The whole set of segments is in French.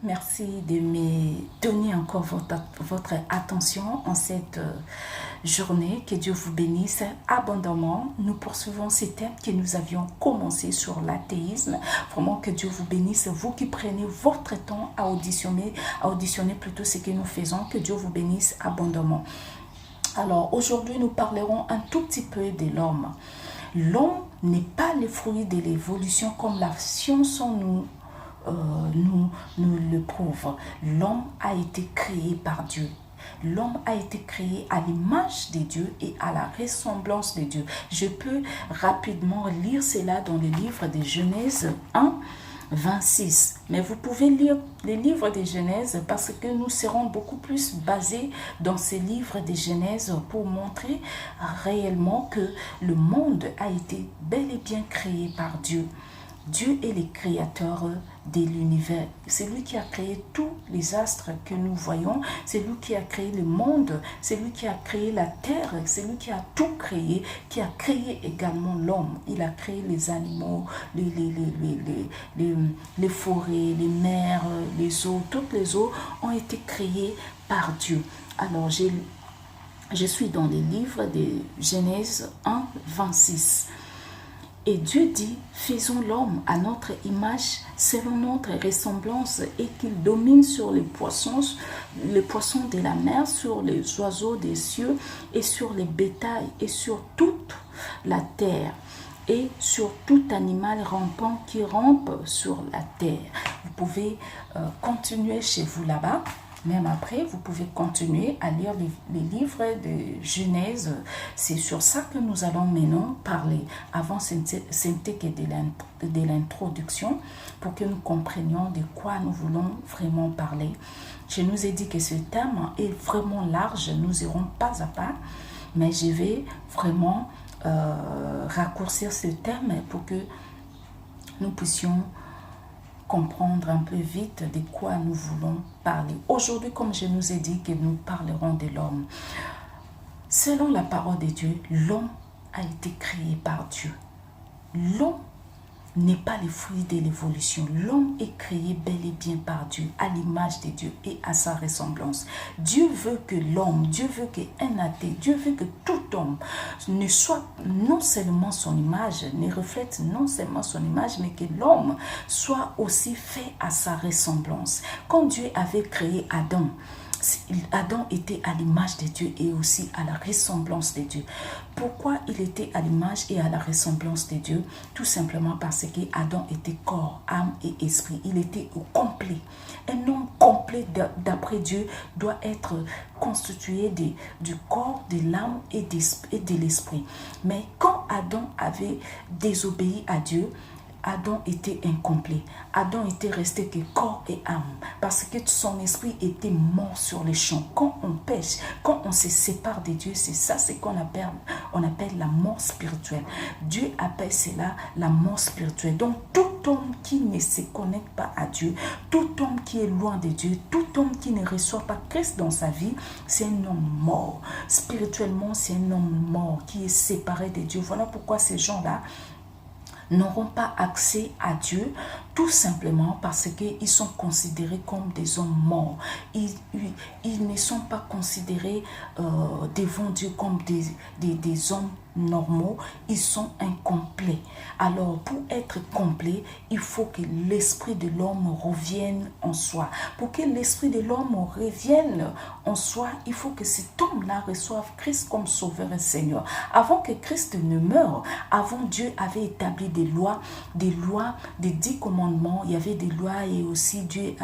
Merci de me donner encore votre attention en cette journée. Que Dieu vous bénisse abondamment. Nous poursuivons ces thèmes que nous avions commencé sur l'athéisme. Vraiment que Dieu vous bénisse. Vous qui prenez votre temps à auditionner plutôt ce que nous faisons. Que Dieu vous bénisse abondamment. Alors aujourd'hui, nous parlerons un tout petit peu de l'homme. L'homme n'est pas le fruit de l'évolution comme la science nous le prouve. L'homme a été créé par Dieu. L'homme a été créé à l'image de Dieu et à la ressemblance de Dieu. Je peux rapidement lire cela dans le livre de Genèse 1, 26. Mais vous pouvez lire les livres de Genèse parce que nous serons beaucoup plus basés dans ces livres de Genèse pour montrer réellement que le monde a été bel et bien créé par Dieu. Dieu est le créateur de l'univers. C'est lui qui a créé tous les astres que nous voyons. C'est lui qui a créé le monde. C'est lui qui a créé la terre. C'est lui qui a tout créé, qui a créé également l'homme. Il a créé les animaux, les forêts, les mers, les eaux. Toutes les eaux ont été créées par Dieu. Alors, je suis dans les livres de Genèse 1, 26. Et Dieu dit, faisons l'homme à notre image, selon notre ressemblance, et qu'il domine sur les poissons de la mer, sur les oiseaux des cieux, et sur les bétails, et sur toute la terre, et sur tout animal rampant qui rampe sur la terre. Vous pouvez continuer chez vous là-bas. Même après, vous pouvez continuer à lire les livres de Genèse. C'est sur ça que nous allons maintenant parler. Avant, ce n'était que de l'introduction pour que nous comprenions de quoi nous voulons vraiment parler. Je nous ai dit que ce thème est vraiment large. Nous irons pas à pas, mais je vais vraiment raccourcir ce thème pour que nous puissions comprendre un peu vite de quoi nous voulons parler. Aujourd'hui, comme je nous ai dit que nous parlerons de l'homme. Selon la parole de Dieu, l'homme a été créé par Dieu. L'homme n'est pas le fruit de l'évolution. L'homme est créé bel et bien par Dieu, à l'image de Dieu et à sa ressemblance. Dieu veut que l'homme, Dieu veut qu'un athée, Dieu veut que tout homme ne soit non seulement son image, ne reflète non seulement son image, mais que l'homme soit aussi fait à sa ressemblance. Quand Dieu avait créé Adam, Adam était à l'image de Dieu et aussi à la ressemblance de Dieu. Pourquoi il était à l'image et à la ressemblance de Dieu? Tout simplement parce que Adam était corps, âme et esprit. Il était au complet. Un homme complet d'après Dieu doit être constitué du corps, de l'âme et de l'esprit. Mais quand Adam avait désobéi à Dieu, Adam était incomplet. Adam était resté que corps et âme parce que son esprit était mort sur les champs. Quand on pêche, quand on se sépare de Dieu, c'est ça ce qu'on appelle la mort spirituelle. Dieu appelle cela la mort spirituelle. Donc tout homme qui ne se connecte pas à Dieu, tout homme qui est loin de Dieu, tout homme qui ne reçoit pas Christ dans sa vie, c'est un homme mort. Spirituellement, c'est un homme mort qui est séparé de Dieu. Voilà pourquoi ces gens-là n'auront pas accès à Dieu, tout simplement parce qu'ils sont considérés comme des hommes morts. Ils ne sont pas considérés devant Dieu comme des hommes normaux, ils sont incomplets. Alors, pour être complet, il faut que l'esprit de l'homme revienne en soi. Pour que l'esprit de l'homme revienne en soi, il faut que cet homme-là reçoive Christ comme sauveur et Seigneur. Avant que Christ ne meure, avant Dieu avait établi des lois, des 10 commandements. Il y avait des lois et aussi Dieu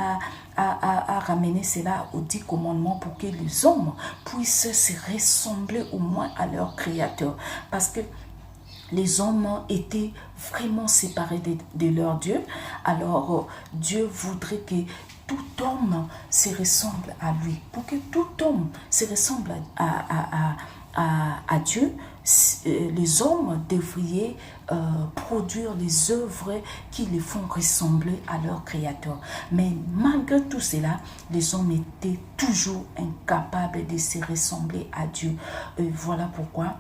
a ramené cela aux 10 commandements pour que les hommes puissent se ressembler au moins à leur Créateur. Parce que les hommes étaient vraiment séparés de leur Dieu. Alors Dieu voudrait que tout homme se ressemble à lui. Pour que tout homme se ressemble à Dieu, les hommes devraient produire les œuvres qui les font ressembler à leur Créateur. Mais malgré tout cela, les hommes étaient toujours incapables de se ressembler à Dieu. Voilà pourquoi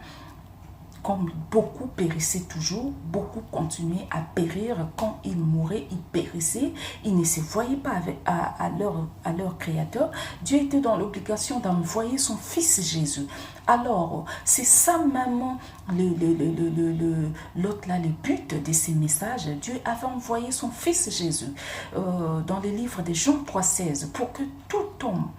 comme beaucoup périssaient toujours, beaucoup continuaient à périr. Quand ils mouraient, ils périssaient, ils ne se voyaient pas à leur Créateur. Dieu était dans l'obligation d'envoyer son Fils Jésus. Alors, c'est ça même l'autre là, le but de ces messages. Dieu avait envoyé son Fils Jésus dans le livre de Jean 3,16 pour que tout homme,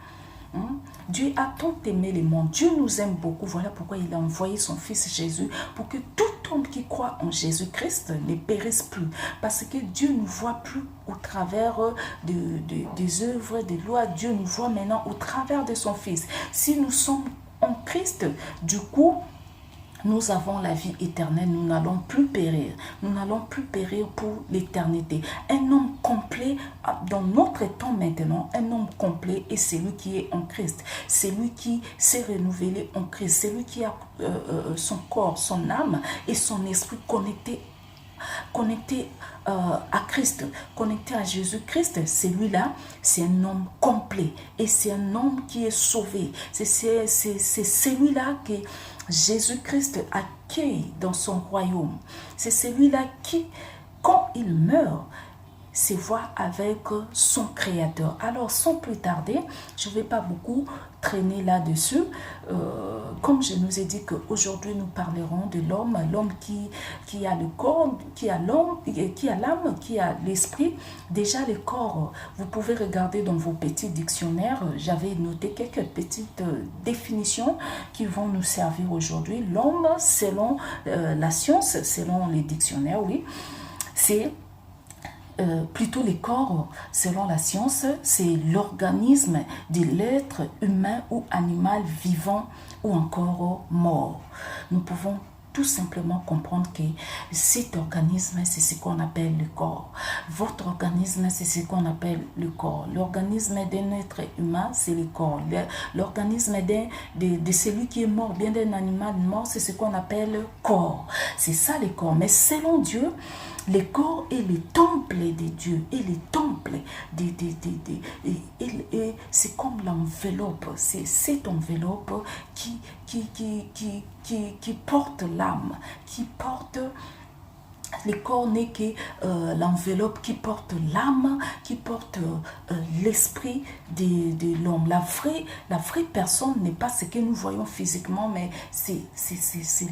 Dieu a tant aimé le monde, Dieu nous aime beaucoup, voilà pourquoi il a envoyé son Fils Jésus, pour que tout homme qui croit en Jésus-Christ ne périsse plus, parce que Dieu ne voit plus au travers des œuvres, des lois, Dieu nous voit maintenant au travers de son Fils. Si nous sommes en Christ, du coup, nous avons la vie éternelle, nous n'allons plus périr. Nous n'allons plus périr pour l'éternité. Un homme complet, dans notre temps maintenant, un homme complet est celui qui est en Christ. C'est lui qui s'est renouvelé en Christ. C'est lui qui a son corps, son âme et son esprit connecté à Christ, connecté à Jésus-Christ. Celui-là, c'est un homme complet et c'est un homme qui est sauvé. C'est celui-là que Jésus-Christ accueille dans son royaume. C'est celui-là qui, quand il meurt, se voit avec son Créateur. Alors, sans plus tarder, je ne vais pas beaucoup traîner là-dessus. Comme je nous ai dit qu'aujourd'hui, nous parlerons de l'homme, l'homme qui a le corps, qui a l'âme, qui a l'esprit. Déjà, le corps, vous pouvez regarder dans vos petits dictionnaires. J'avais noté quelques petites définitions qui vont nous servir aujourd'hui. L'homme, selon la science, selon les dictionnaires, oui, c'est plutôt les corps, selon la science, c'est l'organisme de l'être humain ou animal vivant ou encore mort. Nous pouvons tout simplement comprendre que cet organisme, c'est ce qu'on appelle le corps. Votre organisme, c'est ce qu'on appelle le corps. L'organisme d'un être humain, c'est le corps. L'organisme de celui qui est mort, bien d'un animal mort, c'est ce qu'on appelle le corps. C'est ça le corps. Mais selon Dieu, le corps est le temple de Dieu, et le temple c'est comme l'enveloppe, c'est cette enveloppe qui porte l'âme, qui porte. Le corps n'est que l'enveloppe qui porte l'âme, qui porte l'esprit de l'homme. La vraie personne n'est pas ce que nous voyons physiquement, mais c'est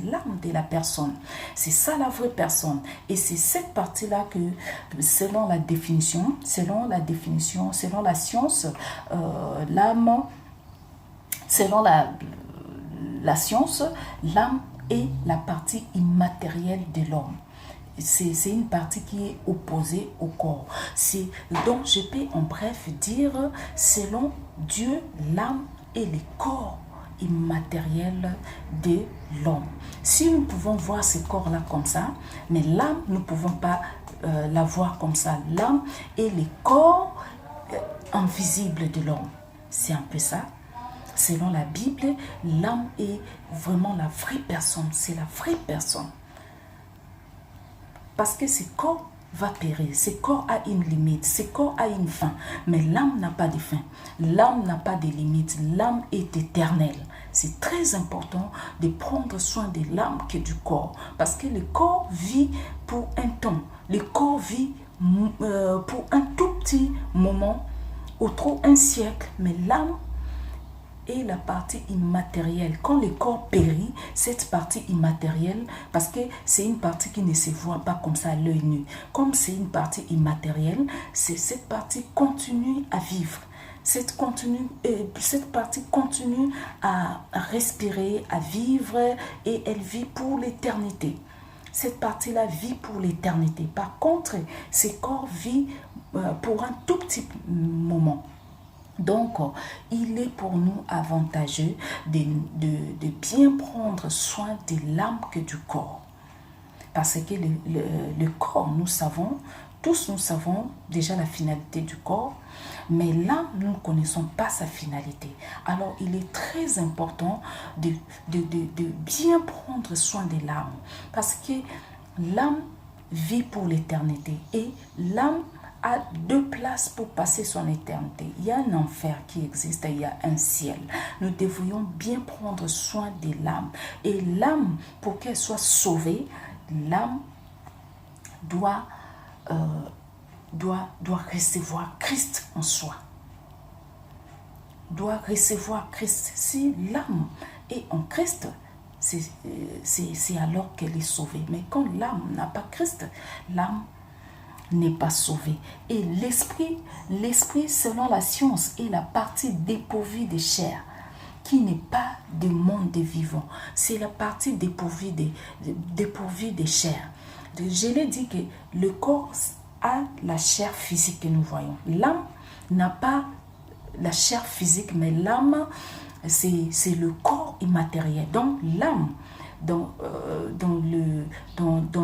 l'âme de la personne. C'est ça la vraie personne. Et c'est cette partie-là que, selon la définition, selon la science, l'âme, selon la science, l'âme est la partie immatérielle de l'homme. C'est une partie qui est opposée au corps. Donc, je peux en bref dire, selon Dieu, l'âme est le corps immatériel de l'homme. Si nous pouvons voir ce corps-là comme ça, mais l'âme, nous ne pouvons pas la voir comme ça. L'âme est le corps invisible de l'homme. C'est un peu ça. Selon la Bible, l'âme est vraiment la vraie personne. C'est la vraie personne. Parce que ce corps va périr, ce corps a une limite, ce corps a une fin. Mais l'âme n'a pas de fin, l'âme n'a pas de limite, l'âme est éternelle. C'est très important de prendre soin de l'âme que du corps. Parce que le corps vit pour un temps, le corps vit pour un tout petit moment, ou trop un siècle, mais l'âme et la partie immatérielle. Quand le corps périt, cette partie immatérielle, parce que c'est une partie qui ne se voit pas comme ça à l'œil nu, comme c'est une partie immatérielle, cette partie continue à vivre. Cette partie continue à respirer, à vivre, et elle vit pour l'éternité. Cette partie-là vit pour l'éternité. Par contre, ce corps vit pour un tout petit moment. Donc, il est pour nous avantageux de bien prendre soin de l'âme que du corps. Parce que le corps, tous nous savons déjà la finalité du corps, mais l'âme, nous ne connaissons pas sa finalité. Alors, il est très important de bien prendre soin de l'âme. Parce que l'âme vit pour l'éternité et l'âme a deux places pour passer son éternité. Il y a un enfer qui existe et il y a un ciel. Nous devrions bien prendre soin de l'âme. Et l'âme, pour qu'elle soit sauvée, l'âme doit recevoir Christ en soi. Doit recevoir Christ. Si l'âme est en Christ, c'est alors qu'elle est sauvée. Mais quand l'âme n'a pas Christ, l'âme n'est pas sauvée. Et l'esprit, selon la science, est la partie dépourvue de chair, qui n'est pas du monde des vivants. C'est la partie dépourvue de chair. Je l'ai dit que le corps a la chair physique que nous voyons. L'âme n'a pas la chair physique, mais l'âme, c'est le corps immatériel. Donc l'âme, dans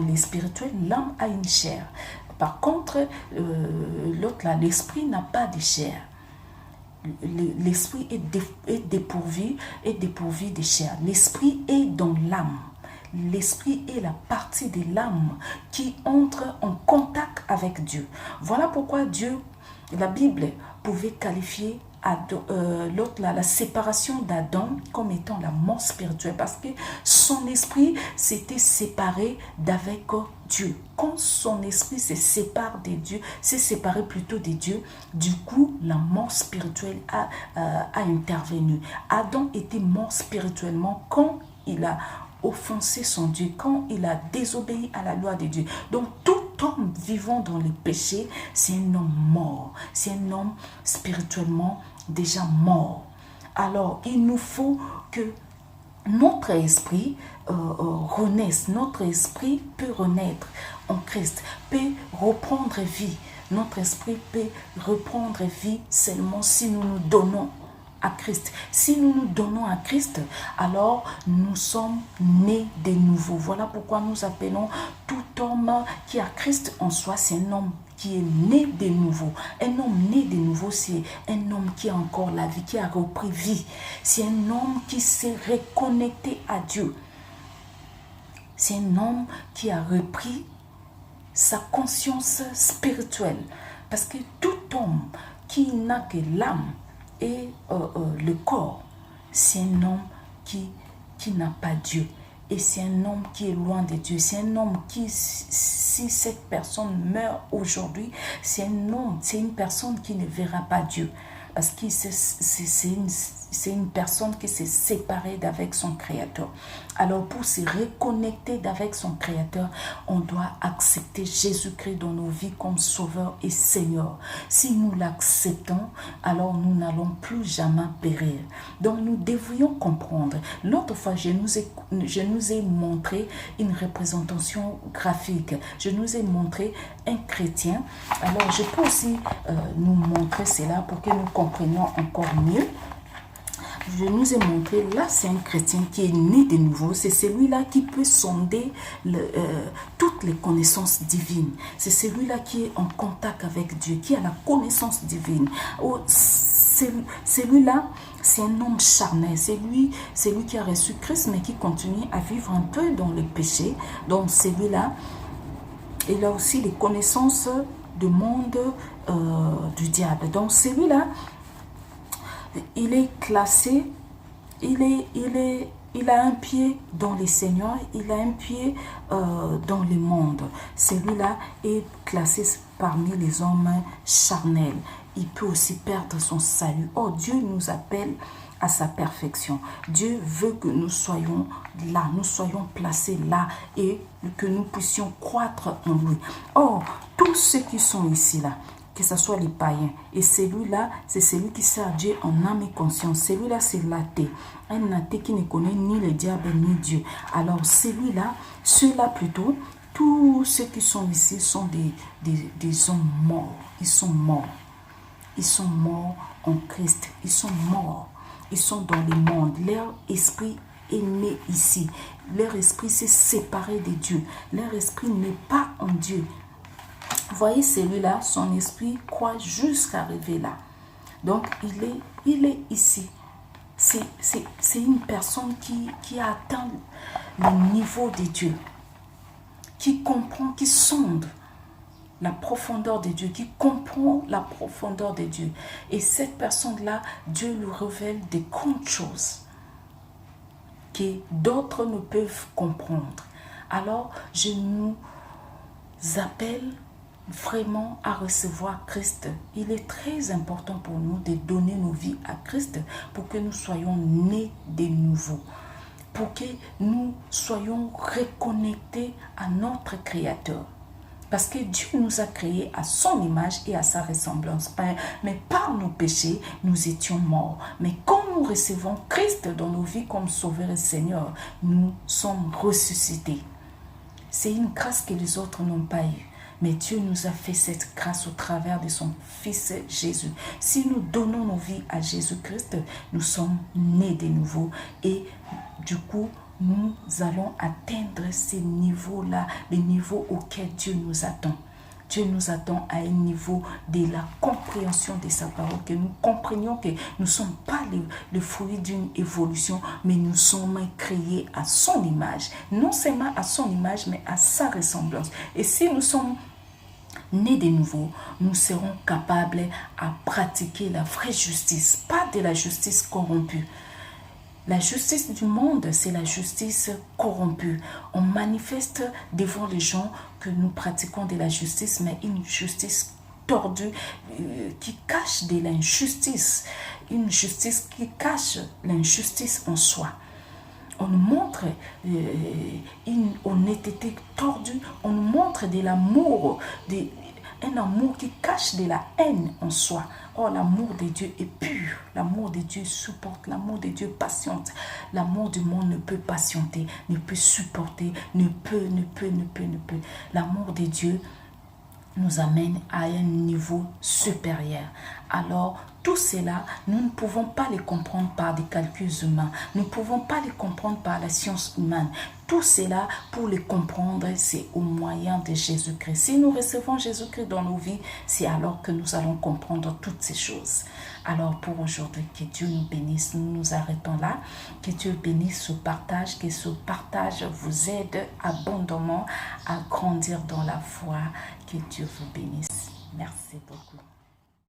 les spirituels, l'âme a une chair. Par contre, l'autre là, l'esprit n'a pas de chair. L'esprit est dépourvu de chair. L'esprit est dans l'âme. L'esprit est la partie de l'âme qui entre en contact avec Dieu. Voilà pourquoi Dieu, la Bible pouvait qualifier la séparation d'Adam comme étant la mort spirituelle, parce que son esprit s'était séparé d'avec Dieu. Quand son esprit se sépare de Dieu, s'est séparé plutôt de Dieu, du coup la mort spirituelle a intervenu. Adam était mort spirituellement quand il a offensé son Dieu, quand il a désobéi à la loi de Dieu. Donc tout homme vivant dans le péché, c'est un homme mort, c'est un homme spirituellement déjà mort. Alors il nous faut que notre esprit renaisse, notre esprit peut renaître en Christ, peut reprendre vie. Notre esprit peut reprendre vie seulement si nous nous donnons à Christ. Si nous nous donnons à Christ, alors nous sommes nés de nouveau. Voilà pourquoi nous appelons tout homme qui a Christ en soi, c'est un homme qui est né de nouveau. Un homme né de nouveau, c'est un homme qui a encore la vie, qui a repris vie. C'est un homme qui s'est reconnecté à Dieu. C'est un homme qui a repris sa conscience spirituelle. Parce que tout homme qui n'a que l'âme et le corps, c'est un homme qui n'a pas Dieu. Et c'est un homme qui est loin de Dieu. C'est un homme qui, si cette personne meurt aujourd'hui, c'est une personne qui ne verra pas Dieu. Parce que c'est une personne qui s'est séparée d'avec son Créateur. Alors pour se reconnecter d'avec son Créateur, on doit accepter Jésus-Christ dans nos vies comme Sauveur et Seigneur. Si nous l'acceptons, alors nous n'allons plus jamais périr. Donc nous devrions comprendre. L'autre fois, je nous ai montré une représentation graphique. Je nous ai montré un chrétien. Alors je peux aussi nous montrer cela pour que nous comprenions encore mieux. Je nous ai montré, là c'est un chrétien qui est né de nouveau, c'est celui-là qui peut sonder toutes les connaissances divines. C'est celui-là qui est en contact avec Dieu, qui a la connaissance divine. Oh, celui-là, c'est un homme charnel, c'est lui qui a reçu Christ mais qui continue à vivre un peu dans le péché. Donc celui-là, il a aussi les connaissances du monde du diable. Donc celui-là, il est classé, il a un pied dans les seigneurs, il a un pied dans le monde. Celui-là est classé parmi les hommes charnels. Il peut aussi perdre son salut. Oh, Dieu nous appelle à sa perfection. Dieu veut que nous soyons là, nous soyons placés là et que nous puissions croître en lui. Or, tous ceux qui sont ici là, que ce soit les païens. Et celui-là, c'est celui qui sert à Dieu en âme et conscience. Celui-là, c'est l'athée. Un athée qui ne connaît ni le diable ni Dieu. Alors, celui-là, ceux-là plutôt, tous ceux qui sont ici sont des hommes morts. Ils sont morts. Ils sont morts en Christ. Ils sont morts. Ils sont dans le monde. Leur esprit est né ici. Leur esprit s'est séparé de Dieu. Leur esprit n'est pas en Dieu. Voyez celui-là, son esprit croit jusqu'à arriver là. Donc, il est ici. C'est une personne qui a atteint le niveau de Dieu, qui comprend, qui sonde la profondeur de Dieu, qui comprend la profondeur de Dieu. Et cette personne-là, Dieu lui révèle des grandes choses que d'autres ne peuvent comprendre. Alors, je nous appelle vraiment à recevoir Christ. Il est très important pour nous de donner nos vies à Christ pour que nous soyons nés de nouveau, pour que nous soyons reconnectés à notre Créateur. Parce que Dieu nous a créés à son image et à sa ressemblance. Mais par nos péchés, nous étions morts. Mais quand nous recevons Christ dans nos vies comme Sauveur et Seigneur, nous sommes ressuscités. C'est une grâce que les autres n'ont pas eue. Mais Dieu nous a fait cette grâce au travers de son Fils Jésus. Si nous donnons nos vies à Jésus-Christ, nous sommes nés de nouveau. Et du coup, nous allons atteindre ces niveaux-là, les niveaux auxquels Dieu nous attend. Dieu nous attend à un niveau de la compréhension de sa parole, que nous comprenions que nous ne sommes pas le fruit d'une évolution, mais nous sommes créés à son image. Non seulement à son image, mais à sa ressemblance. Et si nous sommes nés de nouveau, nous serons capables à pratiquer la vraie justice, pas de la justice corrompue. La justice du monde, c'est la justice corrompue. On manifeste devant les gens que nous pratiquons de la justice, mais une justice tordue qui cache de l'injustice. Une justice qui cache l'injustice en soi. On nous montre une honnêteté tordue, on nous montre de l'amour, un amour qui cache de la haine en soi. Oh, l'amour de Dieu est pur, l'amour de Dieu supporte, l'amour de Dieu patiente. L'amour du monde ne peut patienter, ne peut supporter, ne peut. L'amour de Dieu nous amène à un niveau supérieur. Alors, tout cela, nous ne pouvons pas les comprendre par des calculs humains. Nous ne pouvons pas les comprendre par la science humaine. Tout cela, pour les comprendre, c'est au moyen de Jésus-Christ. Si nous recevons Jésus-Christ dans nos vies, c'est alors que nous allons comprendre toutes ces choses. Alors, pour aujourd'hui, que Dieu nous bénisse. Nous nous arrêtons là. Que Dieu bénisse ce partage. Que ce partage vous aide abondamment à grandir dans la foi. Que Dieu vous bénisse. Merci beaucoup.